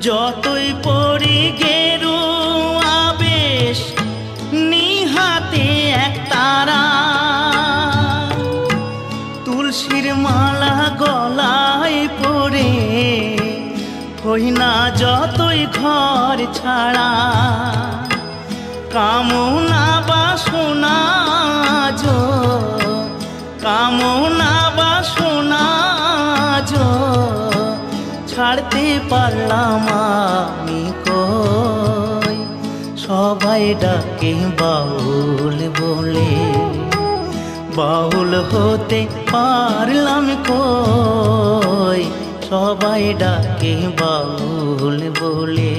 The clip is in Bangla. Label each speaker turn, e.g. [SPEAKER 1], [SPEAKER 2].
[SPEAKER 1] যতই পড়ি গেরুয়া বেশ নিহাতে এক তারা, তুলসীর মালা গলায় পরে হই না যতই ঘর ছাড়া। কামনা বাসনা কামনা বাসনা ছাড়তে পারলাম আমি কই, সবাই ডাকে বাউল বলে, বাউল হতে পারলাম কই, সবাই ডাকে বাউল বলে।